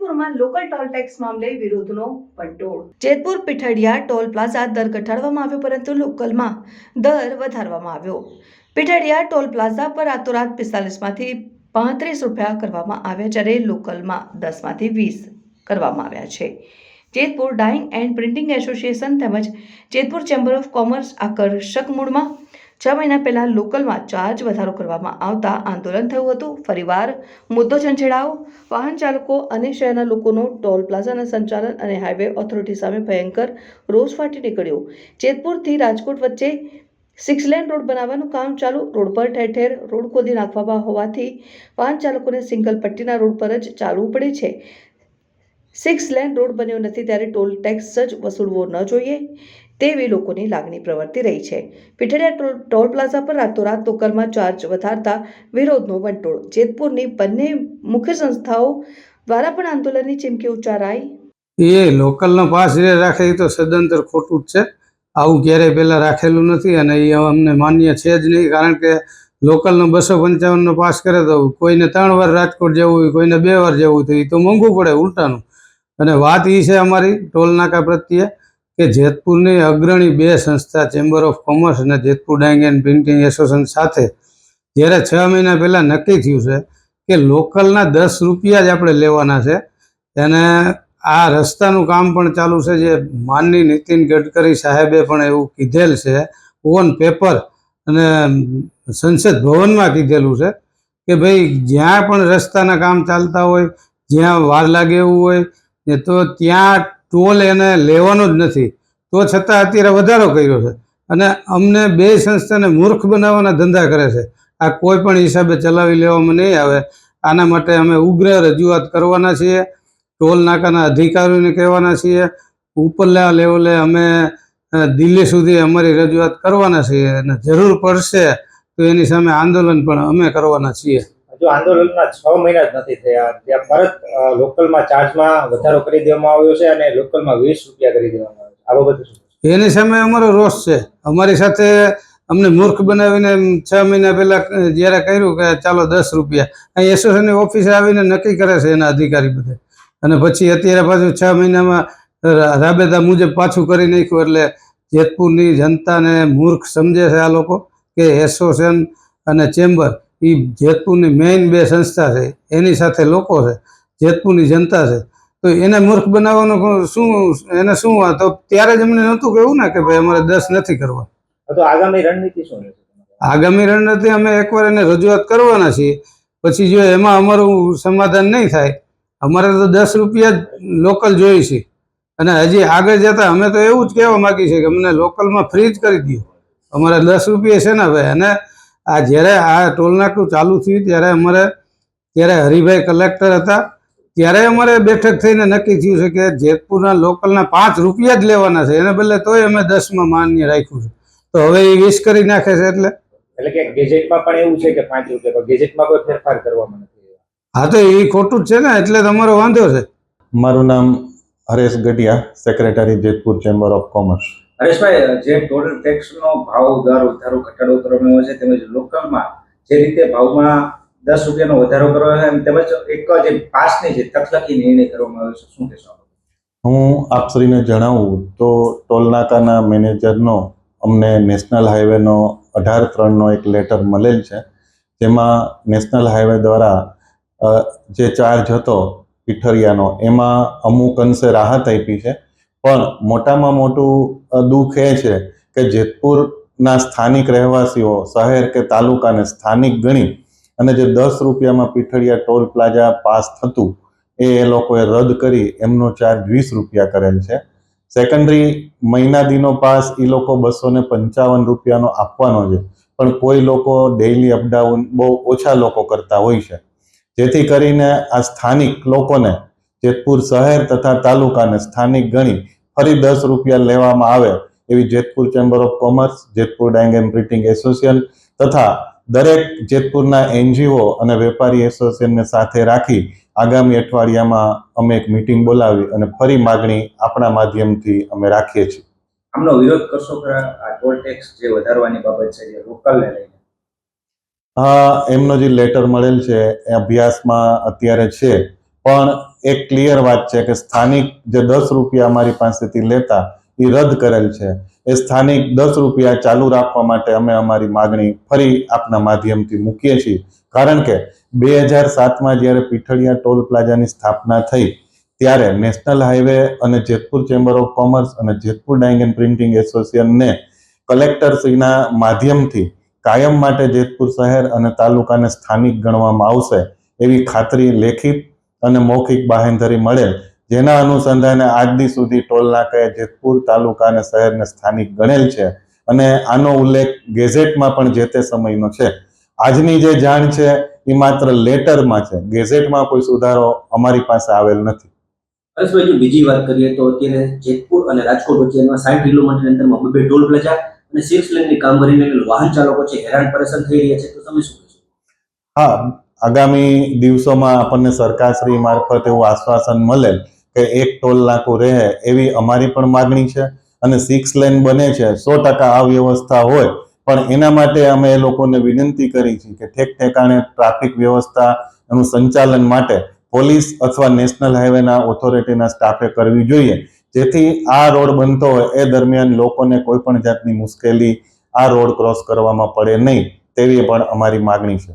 જેતપુરમાં local toll tax મામલે વિરોધનો વંટોળ। Jetpur Pithadiya toll plaza દર ઘટાડવામાં આવ્યો, પરંતુ લોકલમાં દર વધારવામાં આવ્યો। પીઠડિયા ટોલ પ્લાઝા પર રાતોરાત 45 માંથી 35 રૂપિયા કરવામાં આવ્યા, જ્યારે લોકલમાં 10 માંથી 20 કરવામાં આવ્યા છે। Jetpur dying and printing association તેમજ જેતપુર ચેમ્બર ઓફ કોમર્સ આકર્ષક મૂડમાં 6 મહિના પહેલા લોકલમાં ચાર્જ વધારો કરવામાં આવતા આંદોલન થયું હતું। ફરીવાર મુદ્દો છંછેડાયો। વાહન ચાલકો અને શહેરના લોકોનો ટોલ પ્લાઝાના સંચાલન અને હાઈવે ઓથોરિટી સામે ભયંકર રોષ ફાટી નીકળ્યો। જેતપુરથી રાજકોટ વચ્ચે 6 લેન રોડ બનાવવાનું કામ ચાલુ। રોડ પર ઠેર ઠેર રોડ ખોદી નાખવામાં હોવાથી વાહન ચાલકોને સિંગલ પટ્ટીના રોડ પર જ ચાલવું પડે છે। 6 લેન રોડ બન્યો નથી ત્યારે ટોલ ટેક્સ જ વસૂલવો ન જોઈએ તેવી લોકોની લાગણી પ્રવર્તી રહી છે। પીઠડિયા ટોલ પ્લાઝા પર રાતોરાત લોકલમાં ચાર્જ વધારતા વિરોધનો વંટોળ। જેતપુરની બંને મુખ્ય સંસ્થાઓ દ્વારા પણ આંદોલનની ચીમકી ઉચ્ચારાઈ। એ લોકલનો પાસ જે રાખે એ તો સદંતર ખોટું જ છે। આવું ક્યારેય પહેલાં રાખેલું નથી અને એ અમને માન્ય છે જ નહીં, કારણ કે લોકલનો 255નો પાસ કરે તો કોઈને 3 વાર રાજકોટ જવું હોય, કોઈને 2 વાર જવું તો એ તો મોંઘું પડે ઉલટાનું। અને વાત એ છે અમારી ટોલ નાકા પ્રત્યે કે જેતપુરની અગ્રણી 2 સંસ્થા ચેમ્બર ઓફ કોમર્સ અને Jetpur dying and printing association સાથે જ્યારે 6 મહિના પહેલાં નક્કી થયું છે કે લોકલના 10 રૂપિયા જ આપણે લેવાના છે, અને આ રસ્તાનું કામ પણ ચાલુ છે, જે માનની નીતિન ગડકરી સાહેબે પણ એવું કીધેલ છે ઓન પેપર અને સંસદ ભવનમાં કીધેલું છે કે ભાઈ જ્યાં પણ રસ્તાના કામ ચાલતા હોય, જ્યાં વાર લાગે એવું હોય તો ત્યાં ટોલ એને લેવાનો જ નથી, તો છતાં અત્યારે વધારો કર્યો છે અને અમને 2 સંસ્થાને મૂર્ખ બનાવવાના ધંધા કરે છે। આ કોઈ પણ હિસાબે ચલાવી લેવામાં નહીં આવે। આના માટે અમે ઉગ્ર રજૂઆત કરવાના છીએ, ટોલ નાકાના અધિકારીઓને કહેવાના છીએ, ઉપરલા લેવલે અમે દિલ્હી સુધી અમારી રજૂઆત કરવાના છીએ અને જરૂર પડશે તો એની સામે આંદોલન પણ અમે કરવાના છીએ। જો આંદોલનના 6 મહિના જ નથી થયા ત્યાં પરત લોકલમાં ચાર્જમાં વધારો કરી દેવામાં આવ્યો છે અને લોકલમાં 20 રૂપિયા કરી દેવામાં આવ્યો છે। આ બાબતે શું? એની સામે અમારો રોષ છે। અમારી સાથે અમને મૂર્ખ બનાવીને 6 મહિના પહેલા જ્યારે કર્યું કે ચાલો 10 રૂપિયા, અહીં એસોસિએશનની ઓફિસે આવીને નક્કી કરે છે એના અધિકારી બધે, અને પછી અત્યારે પાછું 6 મહિનામાં રાબેતા મુજબ પાછું કરી નાખ્યું। એટલે જેતપુરની જનતાને મૂર્ખ સમજે છે આ લોકો કે એસોસિએશન અને ચેમ્બર એ જેતપુરની મેઇન 2 સંસ્થા છે, એની સાથે લોકો છે, જેતપુરની જનતા છે, તો એને મૂર્ખ બનાવવાનું એને શું તો ત્યારે જ અમને નહોતું કહેવું ને કે ભાઈ અમારે 10 નથી કરવા। તો આગામી રણનીતિ શું રહેશે? આગામી રણનીતિ અમે એકવાર એને રજૂઆત કરવાના છીએ, પછી જો એમાં અમારું સમાધાન નહીં થાય, અમારે તો 10 રૂપિયા જ લોકલ જોઈએ છે અને હજી આગળ જતાં અમે તો એવું જ કહેવા માગીએ છીએ કે અમને લોકલમાં ફ્રી જ કરી દો, અમારે 10 રૂપિયા છે ને ભાઈ। અને આ જ્યારે આ ટોલ નાકું ચાલુ થયું ત્યારે હરિભાઈ કલેક્ટર હતા, ત્યારે અમારે બેઠક થઈને નક્કી થયું છે કે જેતપુરના લોકલના 5 રૂપિયા જ લેવાના છે, એને બદલે તોય અમે 10માં માન્ય રાખ્યું છે, તો હવે એ 20 કરી નાખે છે। એટલે કે ગેજેટમાં પણ એવું છે કે 5 રૂપિયા, ગેજેટમાં કોઈ ફેરફાર કરવામાં નથી। હા, તો એ ખોટું જ છે ને, એટલે તમારો વાંધો છે। મારું નામ Haresh Gadhiya, secretary Jetpur chamber of commerce. Hareshbhai, જે ટોલ ટેક્સનો ભાવ દર વધારો ઘટાડો કરવામાં આવ્યો છે તેમજ લોકલમાં જે રીતે ભાવમાં 10 રૂપિયાનો વધારો કરવામાં આવ્યો છે તેમજ એક જે પાસની જે તકલકી નિર્ણય કરવામાં આવ્યો છે, શું કહેશો? હું આપશ્રીને જણાવું તો ટોલ નાકાના મેનેજરનો અમને નેશનલ હાઈવેનો 18/3નો એક લેટર મળેલ છે, જેમાં નેશનલ હાઈવે દ્વારા જે ચાર્જ હતો પીઠરિયાનો એમાં અમુક અંશે રાહત આપી છે, પણ મોટામાં મોટું દુઃખ એ છે કે જેતપુરના સ્થાનિક રહેવાસીઓ શહેર કે તાલુકાને સ્થાનિક ગણી અને જે 10 રૂપિયામાં પીઠરિયા ટોલ પ્લાઝા પાસ થતું એ લોકોએ રદ કરી એમનો ચાર્જ 20 રૂપિયા કરેલ છે। સેકન્ડરી મહિનાદીનો પાસ એ લોકો 255 રૂપિયાનો આપવાનો છે, પણ કોઈ લોકો ડેઇલી અપડાઉન બહુ ઓછા લોકો કરતા હોય છે, જેથી કરીને આ સ્થાનિક લોકોને જેતપુર શહેર તથા તાલુકાને સ્થાનિક ગણી ફરી 10 રૂપિયા લેવામાં આવે એવી Jetpur chamber of commerce, Jetpur dying and printing association તથા દરેક જેતપુરના એનજીઓ અને વેપારી એસોસિએશનને સાથે રાખી આગામી અઠવાડિયામાં અમે એક મીટિંગ બોલાવી અને ફરી માગણી આપણા માધ્યમથી અમે રાખીએ છીએ। આમનો વિરોધ કરશો ખરા આ ટોલ ટેક્સ જે વધારવાની બાબત છે જે લોકલને લઈને? એમનો જે લેટર મળેલ છે એ અભ્યાસમાં અત્યારે છે, પણ એક ક્લિયર વાત છે કે સ્થાનિક જે 10 રૂપિયા અમારી પાસેથી લેતા એ રદ કરેલ છે. એ સ્થાનિક 10 રૂપિયા ચાલુ રાખવા માટે અમે અમારી માગણી ફરી આપના માધ્યમથી મૂકીએ છીએ. કારણ કે 2007માં જ્યારે પીઠડિયા ટોલ પ્લાઝાની સ્થાપના થઈ ત્યારે નેશનલ હાઈવે અને જેતપુર ચેમ્બર ઓફ કોમર્સ અને જેતપુર ડાઇંગ એન્ડ પ્રિન્ટિંગ એસોસિએશનને કલેક્ટરશ્રીના માધ્યમથી કાયમ માટે જેતપુર શહેર અને તાલુકાને સ્થાનિક ગણવામાં આવશે એવી ખાતરી લેખિત અને મૌખિક બાહેંધરી મળેલ, જેના અનુસંધાને આજ દી સુધી ટોલ નાકાએ જેતપુર તાલુકા અને શહેરને સ્થાનિક ગણેલ છે અને આનો ઉલ્લેખ ગેઝેટમાં પણ જે તે સમયનો છે. આજની જે જાણ છે એ માત્ર લેટરમાં છે, ગેઝેટમાં કોઈ સુધારો અમારી પાસે આવેલ નથી. હરેશભાઈ, જો બીજી વાત કરીએ તો અત્યારે જેતપુર અને રાજકોટ વચ્ચેના 60 કિલોમીટર અંતરમાં 2 ટોલ પ્લાઝા અને 6 લેનની કામગીરીને લઈને વાહન ચાલકો છે હેરાન પરેશાન થઈ રહ્યા છે, તો તમે શું કહેશો? હા, આગામી દિવસોમાં આપણને સરકારશ્રી મારફત એવું આશ્વાસન મળે કે એક ટોલ નાકું રહે એવી અમારી પણ માગણી છે અને 6 લેન બને છે. 100% આ વ્યવસ્થા હોય, પણ એના માટે અમે એ લોકોને વિનંતી કરી છે કે ઠેક ઠેકાણે ટ્રાફિક વ્યવસ્થા એનું સંચાલન માટે પોલીસ અથવા નેશનલ હાઈવેના ઓથોરિટીના સ્ટાફે કરવી જોઈએ, જેથી આ રોડ બનતો હોય એ દરમિયાન લોકોને કોઈ પણ જાતની મુશ્કેલી આ રોડ ક્રોસ કરવામાં પડે નહીં, તેવી પણ અમારી માગણી છે.